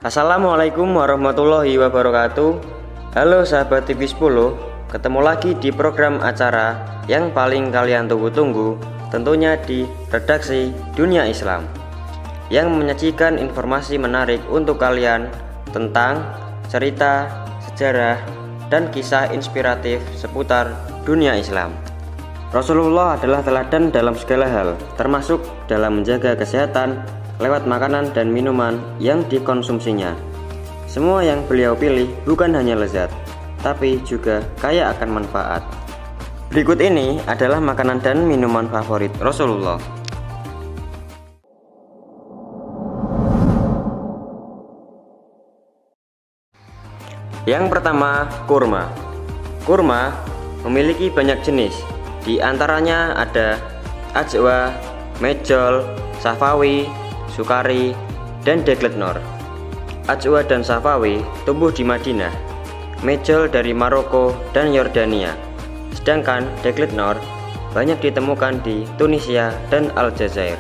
Assalamualaikum warahmatullahi wabarakatuh. Halo sahabat TV 10, ketemu lagi di program acara yang paling kalian tunggu-tunggu, tentunya di Redaksi Dunia Islam, yang menyajikan informasi menarik untuk kalian tentang cerita, sejarah, dan kisah inspiratif seputar dunia Islam. Rasulullah adalah teladan dalam segala hal, termasuk dalam menjaga kesehatan lewat makanan dan minuman yang dikonsumsinya. Semua yang beliau pilih bukan hanya lezat, tapi juga kaya akan manfaat. Berikut ini adalah makanan dan minuman favorit Rasulullah. Yang pertama, kurma. Kurma memiliki banyak jenis, di antaranya ada ajwa, mejol, safawi, sukari, dan deglet nor. Ajwa dan safawi tumbuh di Madinah, mejol dari Maroko dan Yordania, sedangkan deglet nor banyak ditemukan di Tunisia dan Aljazair.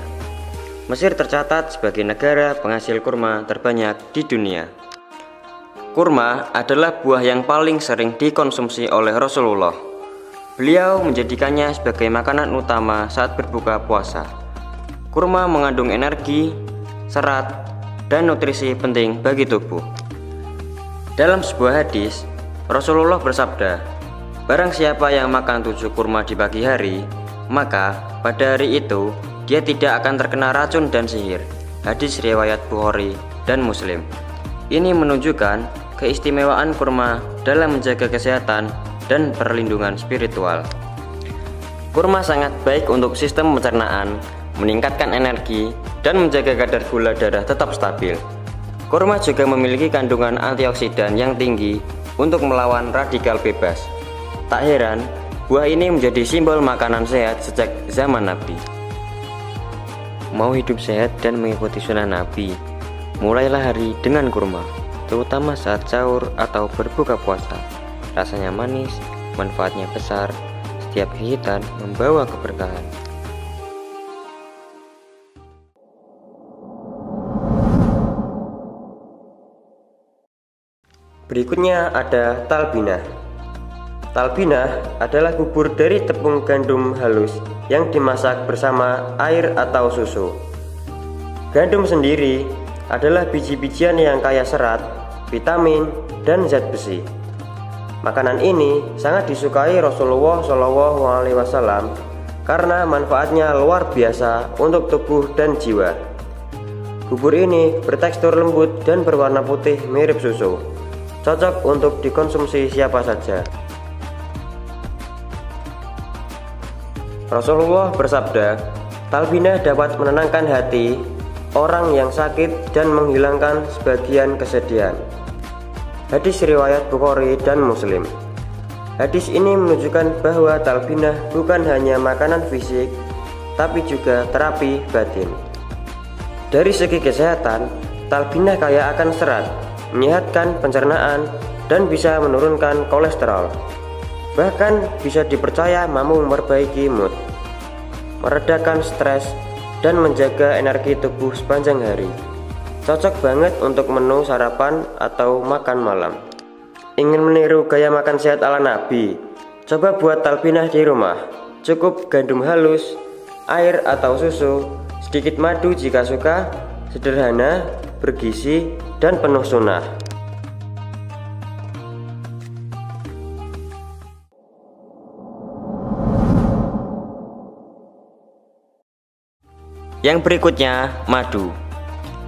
Mesir tercatat sebagai negara penghasil kurma terbanyak di dunia. Kurma adalah buah yang paling sering dikonsumsi oleh Rasulullah. Beliau menjadikannya sebagai makanan utama saat berbuka puasa. Kurma mengandung energi, serat, dan nutrisi penting bagi tubuh. Dalam sebuah hadis, Rasulullah bersabda, "Barang siapa yang makan 7 kurma di pagi hari, maka pada hari itu dia tidak akan terkena racun dan sihir." Hadis riwayat Bukhari dan Muslim. Ini menunjukkan keistimewaan kurma dalam menjaga kesehatan dan perlindungan spiritual. Kurma sangat baik untuk sistem pencernaan, meningkatkan energi, dan menjaga kadar gula darah tetap stabil. Kurma juga memiliki kandungan antioksidan yang tinggi untuk melawan radikal bebas. Tak heran, buah ini menjadi simbol makanan sehat sejak zaman Nabi. Mau hidup sehat dan mengikuti sunnah Nabi? Mulailah hari dengan kurma, terutama saat sahur atau berbuka puasa. Rasanya manis, manfaatnya besar, setiap gigitan membawa keberkahan. Berikutnya ada talbinah. Talbinah adalah bubur dari tepung gandum halus yang dimasak bersama air atau susu. Gandum sendiri adalah biji-bijian yang kaya serat, vitamin, dan zat besi. Makanan ini sangat disukai Rasulullah SAW karena manfaatnya luar biasa untuk tubuh dan jiwa. Bubur ini bertekstur lembut dan berwarna putih mirip susu, cocok untuk dikonsumsi siapa saja. Rasulullah bersabda, "Talbinah dapat menenangkan hati orang yang sakit dan menghilangkan sebagian kesedihan." Hadis riwayat Bukhari dan Muslim. Hadis ini menunjukkan bahwa talbinah bukan hanya makanan fisik, tapi juga terapi batin. Dari segi kesehatan, talbinah kaya akan serat, menyehatkan pencernaan, dan bisa menurunkan kolesterol. Bahkan bisa dipercaya mampu memperbaiki mood, meredakan stres, dan menjaga energi tubuh sepanjang hari. Cocok banget untuk menu sarapan atau makan malam. Ingin meniru gaya makan sehat ala Nabi? Coba buat talbinah di rumah. Cukup gandum halus, air atau susu, sedikit madu jika suka, sederhana, bergizi, dan penuh sunnah. Yang berikutnya, madu.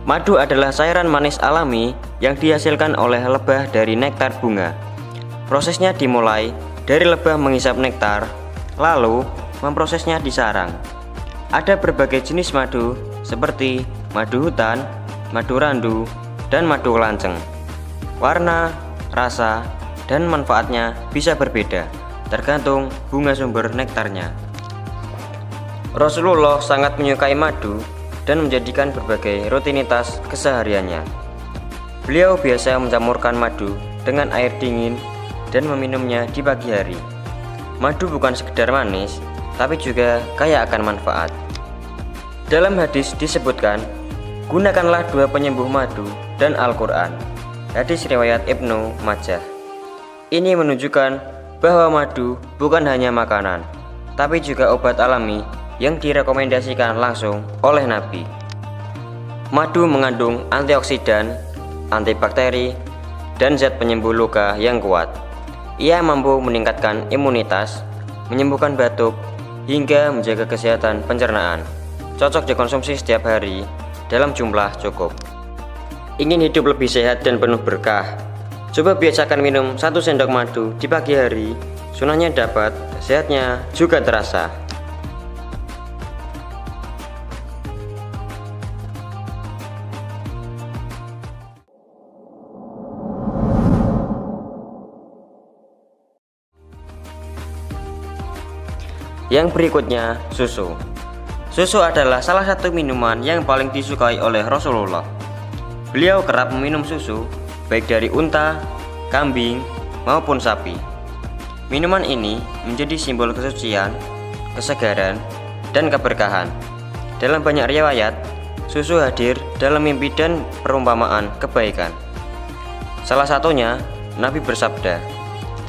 Madu adalah cairan manis alami yang dihasilkan oleh lebah dari nektar bunga. Prosesnya dimulai dari lebah menghisap nektar, lalu memprosesnya di sarang. Ada berbagai jenis madu seperti madu hutan, madu randu, dan madu lanceng. Warna, rasa, dan manfaatnya bisa berbeda, tergantung bunga sumber nektarnya. Rasulullah sangat menyukai madu dan menjadikan berbagai rutinitas kesehariannya. Beliau biasa mencampurkan madu dengan air dingin dan meminumnya di pagi hari. Madu bukan sekedar manis, tapi juga kaya akan manfaat. Dalam hadis disebutkan, Gunakanlah 2 penyembuh madu dan Al-Quran. Hadis riwayat Ibnu Majah. Ini menunjukkan bahwa madu bukan hanya makanan, tapi juga obat alami yang direkomendasikan langsung oleh Nabi. Madu mengandung antioksidan, antibakteri, dan zat penyembuh luka yang kuat. Ia mampu meningkatkan imunitas, menyembuhkan batuk, hingga menjaga kesehatan pencernaan. Cocok dikonsumsi setiap hari dalam jumlah cukup. Ingin hidup lebih sehat dan penuh berkah? Coba biasakan minum 1 sendok madu di pagi hari. Sunahnya dapat, sehatnya juga terasa. Yang berikutnya, susu. Susu adalah salah satu minuman yang paling disukai oleh Rasulullah. Beliau kerap meminum susu, baik dari unta, kambing, maupun sapi. Minuman ini menjadi simbol kesucian, kesegaran, dan keberkahan. Dalam banyak riwayat, susu hadir dalam mimpi dan perumpamaan kebaikan. Salah satunya, Nabi bersabda,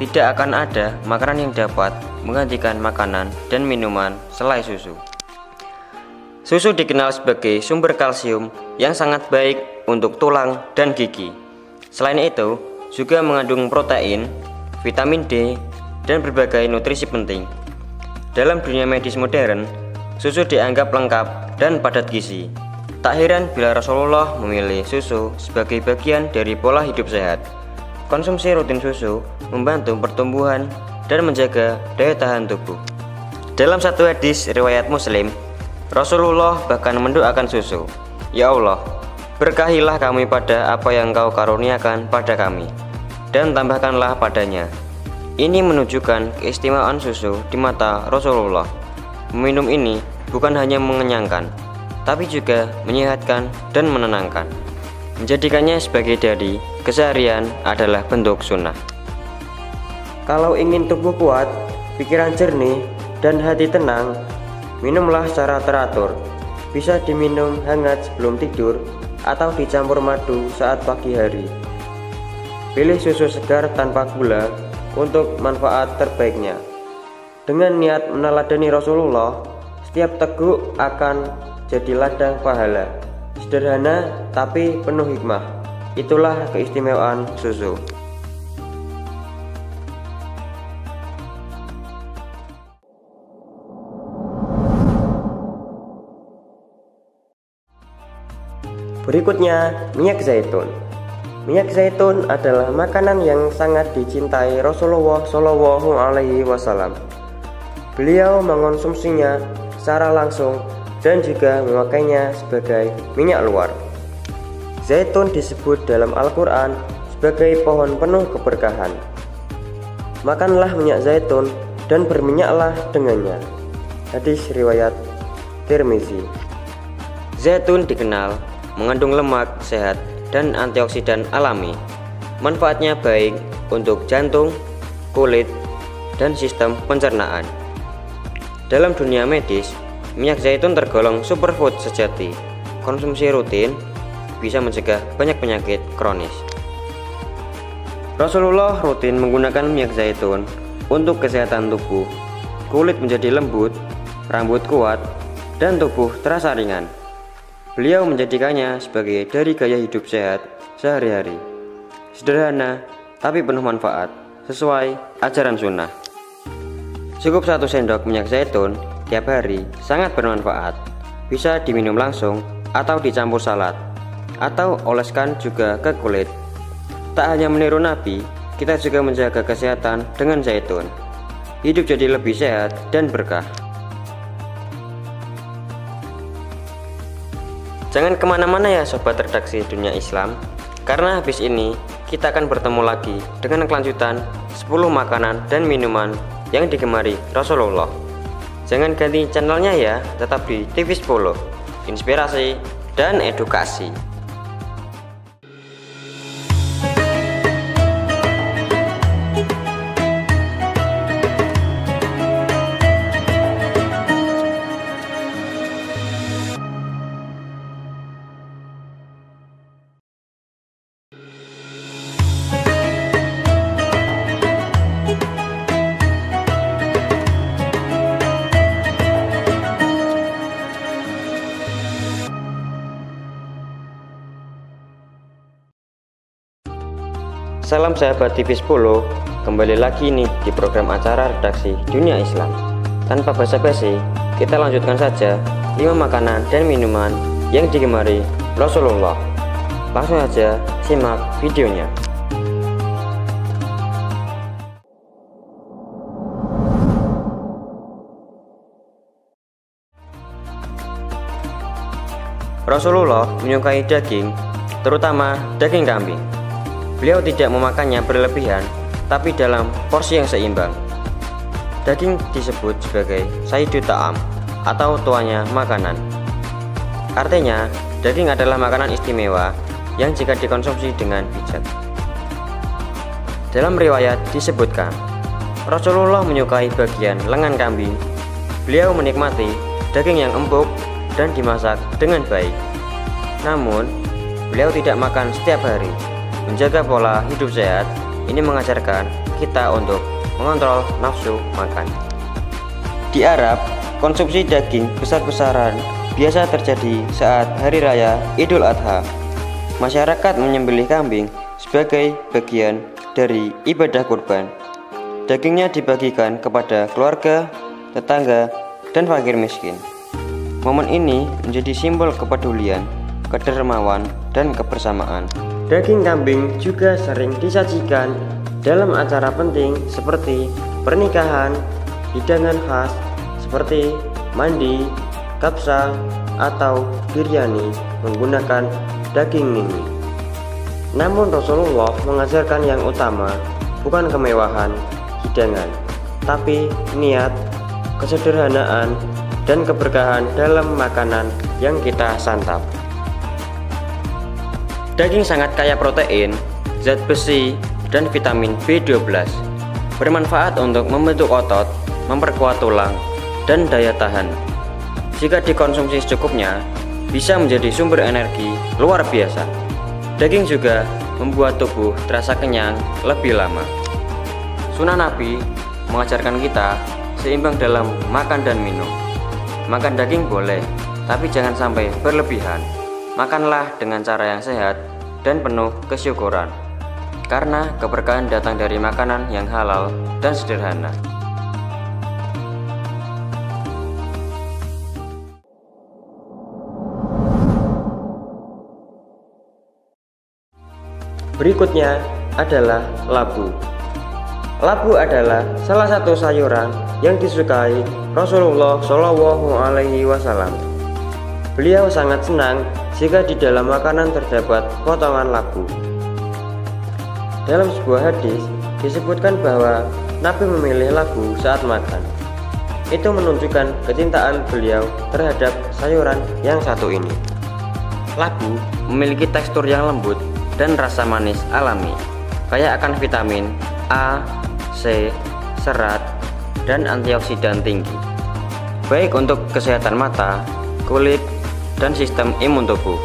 "Tidak akan ada makanan yang dapat menggantikan makanan dan minuman selain susu." Susu dikenal sebagai sumber kalsium yang sangat baik untuk tulang dan gigi. Selain itu, juga mengandung protein, vitamin D, dan berbagai nutrisi penting. Dalam dunia medis modern, susu dianggap lengkap dan padat gizi. Tak heran bila Rasulullah memilih susu sebagai bagian dari pola hidup sehat. Konsumsi rutin susu membantu pertumbuhan dan menjaga daya tahan tubuh. Dalam satu hadis riwayat Muslim, Rasulullah bahkan mendoakan susu, "Ya Allah, berkahilah kami pada apa yang Kau karuniakan pada kami, dan tambahkanlah padanya." Ini menunjukkan keistimewaan susu di mata Rasulullah. Meminum ini bukan hanya mengenyangkan, tapi juga menyehatkan dan menenangkan. Menjadikannya sebagai dari keseharian adalah bentuk sunnah. Kalau ingin tubuh kuat, pikiran jernih, dan hati tenang, minumlah secara teratur. Bisa diminum hangat sebelum tidur atau dicampur madu saat pagi hari. Pilih susu segar tanpa gula untuk manfaat terbaiknya. Dengan niat meneladani Rasulullah, setiap teguk akan jadi ladang pahala. Sederhana tapi penuh hikmah. Itulah keistimewaan susu. Berikutnya, minyak zaitun. Minyak zaitun adalah makanan yang sangat dicintai Rasulullah Shallallahu Alaihi Wasallam. Beliau mengonsumsinya secara langsung dan juga memakainya sebagai minyak luar. Zaitun disebut dalam Al-Quran sebagai pohon penuh keberkahan. Makanlah minyak zaitun dan berminyaklah dengannya. Hadis riwayat Tirmizi. Zaitun dikenal mengandung lemak sehat dan antioksidan alami. Manfaatnya baik untuk jantung, kulit, dan sistem pencernaan. Dalam dunia medis, minyak zaitun tergolong superfood sejati. Konsumsi rutin bisa mencegah banyak penyakit kronis. Rasulullah rutin menggunakan minyak zaitun untuk kesehatan tubuh. Kulit menjadi lembut, rambut kuat, dan tubuh terasa ringan. Beliau menjadikannya sebagai dari gaya hidup sehat sehari-hari. Sederhana tapi penuh manfaat, sesuai ajaran sunnah. Cukup 1 sendok minyak zaitun tiap hari sangat bermanfaat. Bisa diminum langsung atau dicampur salad, atau oleskan juga ke kulit. Tak hanya meniru Nabi, kita juga menjaga kesehatan dengan zaitun. Hidup jadi lebih sehat dan berkah. Jangan kemana-mana ya sobat redaksi Dunia Islam, karena habis ini kita akan bertemu lagi dengan kelanjutan 10 makanan dan minuman yang digemari Rasulullah. Jangan ganti channelnya ya, tetap di TV 10, inspirasi dan edukasi. Salam sahabat TV 10, kembali lagi nih di program acara redaksi Dunia Islam. Tanpa basa-basi, kita lanjutkan saja 5 makanan dan minuman yang digemari Rasulullah. Langsung saja simak videonya. Rasulullah menyukai daging, terutama daging kambing. Beliau tidak memakannya berlebihan, tapi dalam porsi yang seimbang. Daging disebut sebagai sayyidut ta'am atau tuanya makanan. Artinya, daging adalah makanan istimewa yang jika dikonsumsi dengan bijak. Dalam riwayat disebutkan, Rasulullah menyukai bagian lengan kambing. Beliau menikmati daging yang empuk dan dimasak dengan baik. Namun, beliau tidak makan setiap hari. Menjaga pola hidup sehat ini mengajarkan kita untuk mengontrol nafsu makan. Di Arab, konsumsi daging besar-besaran biasa terjadi saat hari raya Idul Adha. Masyarakat menyembelih kambing sebagai bagian dari ibadah kurban. Dagingnya dibagikan kepada keluarga, tetangga, dan fakir miskin. Momen ini menjadi simbol kepedulian, kedermawan, dan kebersamaan. Daging kambing juga sering disajikan dalam acara penting seperti pernikahan, hidangan khas seperti mandi, kapsa, atau biryani menggunakan daging mini. Namun Rasulullah mengajarkan yang utama bukan kemewahan hidangan, tapi niat, kesederhanaan, dan keberkahan dalam makanan yang kita santap. Daging sangat kaya protein, zat besi, dan vitamin B12. Bermanfaat untuk membentuk otot, memperkuat tulang, dan daya tahan. Jika dikonsumsi secukupnya, bisa menjadi sumber energi luar biasa. Daging juga membuat tubuh terasa kenyang lebih lama. Sunnah Nabi mengajarkan kita seimbang dalam makan dan minum. Makan daging boleh, tapi jangan sampai berlebihan. Makanlah dengan cara yang sehat dan penuh kesyukuran, karena keberkahan datang dari makanan yang halal dan sederhana. Berikutnya adalah labu. Labu adalah salah satu sayuran yang disukai Rasulullah Shallallahu Alaihi Wasallam. Beliau sangat senang jika di dalam makanan terdapat potongan labu. Dalam sebuah hadis disebutkan bahwa Nabi memilih labu saat makan. Itu menunjukkan kecintaan beliau terhadap sayuran yang satu ini. Labu memiliki tekstur yang lembut dan rasa manis alami, kaya akan vitamin A, C, serat, dan antioksidan tinggi, baik untuk kesehatan mata, kulit, dan sistem imun tubuh.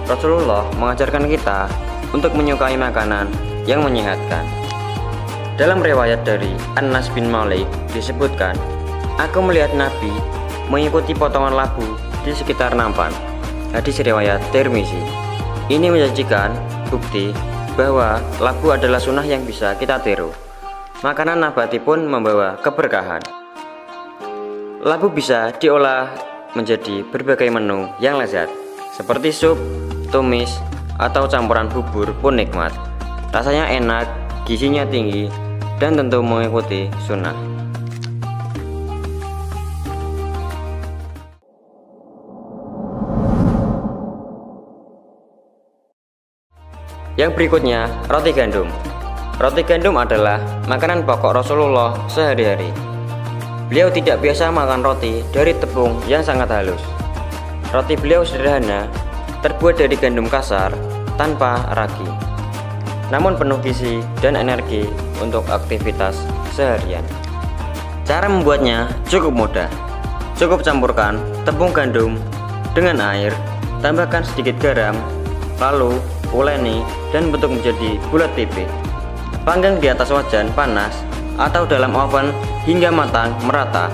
Rasulullah mengajarkan kita untuk menyukai makanan yang menyehatkan. Dalam riwayat dari Anas bin Malik disebutkan, aku melihat Nabi mengikuti potongan labu di sekitar nampan. Hadis riwayat Tirmizi. Ini menjanjikan bukti bahwa labu adalah sunnah yang bisa kita tiru. Makanan nabati pun membawa keberkahan. Labu bisa diolah menjadi berbagai menu yang lezat, seperti sup, tumis, atau campuran bubur pun nikmat. Rasanya enak, gizinya tinggi, dan tentu mengikuti sunnah. Yang berikutnya, roti gandum. Roti gandum adalah makanan pokok Rasulullah sehari-hari. Beliau tidak biasa makan roti dari tepung yang sangat halus. Roti beliau sederhana, terbuat dari gandum kasar tanpa ragi, namun penuh gizi dan energi untuk aktivitas seharian. Cara membuatnya cukup mudah. Cukup campurkan tepung gandum dengan air, tambahkan sedikit garam, lalu uleni dan bentuk menjadi bulat tipis. Panggang di atas wajan panas atau dalam oven hingga matang merata.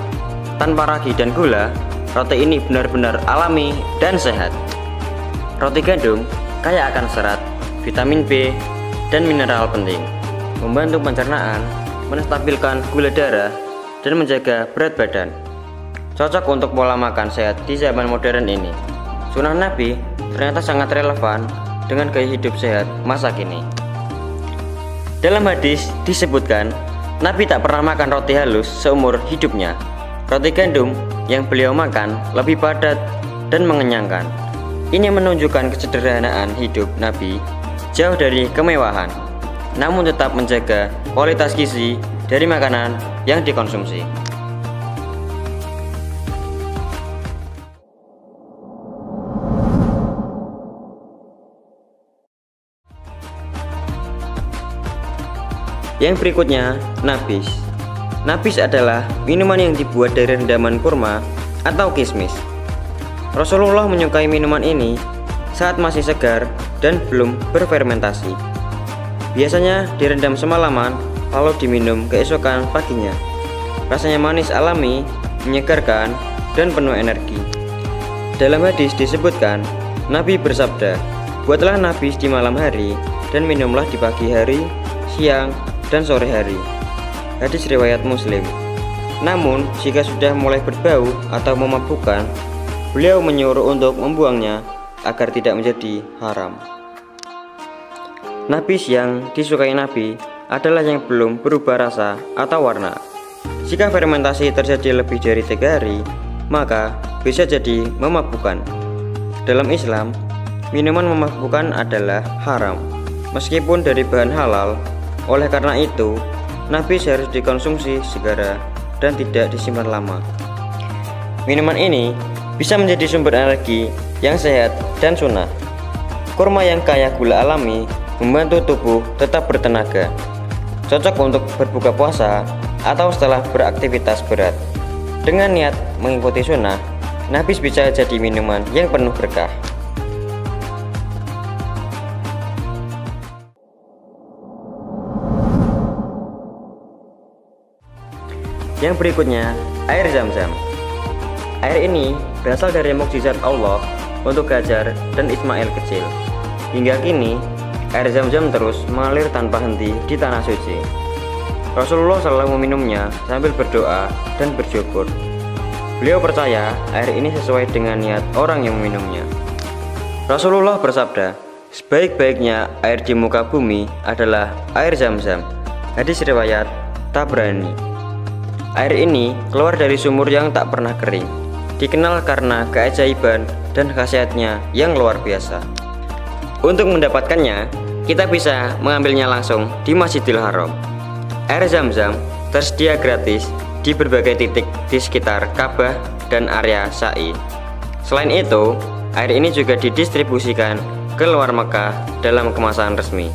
Tanpa ragi dan gula, roti ini benar-benar alami dan sehat. Roti gandum kaya akan serat, vitamin B, dan mineral penting, membantu pencernaan, menstabilkan gula darah, dan menjaga berat badan. Cocok untuk pola makan sehat di zaman modern ini. Sunnah Nabi ternyata sangat relevan dengan gaya hidup sehat masa kini. Dalam hadis disebutkan, Nabi tak pernah makan roti halus seumur hidupnya. Roti gandum yang beliau makan lebih padat dan mengenyangkan. Ini menunjukkan kesederhanaan hidup Nabi, jauh dari kemewahan, namun tetap menjaga kualitas gizi dari makanan yang dikonsumsi. Yang berikutnya, nabis. Nabis adalah minuman yang dibuat dari rendaman kurma atau kismis. Rasulullah menyukai minuman ini saat masih segar dan belum berfermentasi. Biasanya direndam semalaman lalu diminum keesokan paginya. Rasanya manis alami, menyegarkan, dan penuh energi. Dalam hadis disebutkan, Nabi bersabda, "Buatlah nabis di malam hari dan minumlah di pagi hari, siang, dan sore hari." Hadis riwayat Muslim. Namun, jika sudah mulai berbau atau memabukkan, beliau menyuruh untuk membuangnya agar tidak menjadi haram. Nabis yang disukai Nabi adalah yang belum berubah rasa atau warna. Jika fermentasi terjadi lebih dari 3 hari, maka bisa jadi memabukkan. Dalam Islam, minuman memabukkan adalah haram, meskipun dari bahan halal. Oleh karena itu, nabis harus dikonsumsi segera dan tidak disimpan lama. Minuman ini bisa menjadi sumber energi yang sehat dan sunnah. Kurma yang kaya gula alami membantu tubuh tetap bertenaga. Cocok untuk berbuka puasa atau setelah beraktivitas berat. Dengan niat mengikuti sunnah, nabis bisa jadi minuman yang penuh berkah. Yang berikutnya, air Zam-Zam. Air ini berasal dari mukjizat Allah untuk Hajar dan Ismail kecil. Hingga kini, air Zam-Zam terus mengalir tanpa henti di tanah suci. Rasulullah selalu meminumnya sambil berdoa dan bersyukur. Beliau percaya air ini sesuai dengan niat orang yang meminumnya. Rasulullah bersabda, "Sebaik-baiknya air di muka bumi adalah air Zam-Zam." Hadis riwayat Tabrani. Air ini keluar dari sumur yang tak pernah kering, dikenal karena keajaiban dan khasiatnya yang luar biasa. Untuk mendapatkannya, kita bisa mengambilnya langsung di Masjidil Haram. Air Zam-Zam tersedia gratis di berbagai titik di sekitar Ka'bah dan area Sa'i. Selain itu, air ini juga didistribusikan ke luar Mekah dalam kemasan resmi.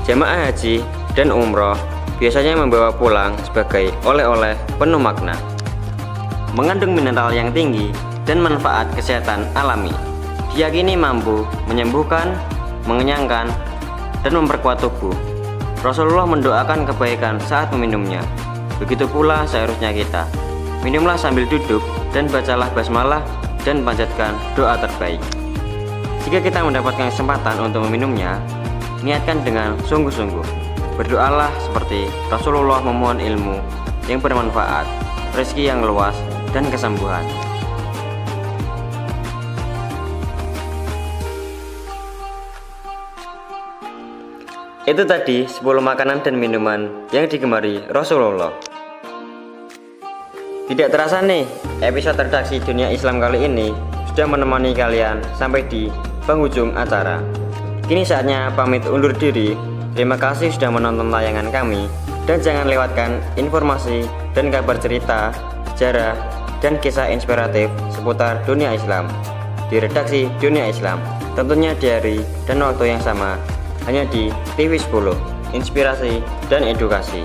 Jamaah haji dan umroh biasanya membawa pulang sebagai oleh-oleh penuh makna. Mengandung mineral yang tinggi dan manfaat kesehatan alami. Diyakini mampu menyembuhkan, mengenyangkan, dan memperkuat tubuh. Rasulullah mendoakan kebaikan saat meminumnya. Begitu pula seharusnya kita. Minumlah sambil duduk dan bacalah basmalah dan panjatkan doa terbaik. Jika kita mendapatkan kesempatan untuk meminumnya, niatkan dengan sungguh-sungguh. Berdoalah seperti Rasulullah memohon ilmu yang bermanfaat, rezeki yang luas, dan kesembuhan. Itu tadi 10 makanan dan minuman yang digemari Rasulullah. Tidak terasa nih, episode redaksi Dunia Islam kali ini sudah menemani kalian sampai di penghujung acara. Kini saatnya pamit undur diri. Terima kasih sudah menonton tayangan kami, dan jangan lewatkan informasi dan kabar cerita, sejarah, dan kisah inspiratif seputar dunia Islam di redaksi Dunia Islam, tentunya di hari dan waktu yang sama, hanya di TV 10, inspirasi dan edukasi.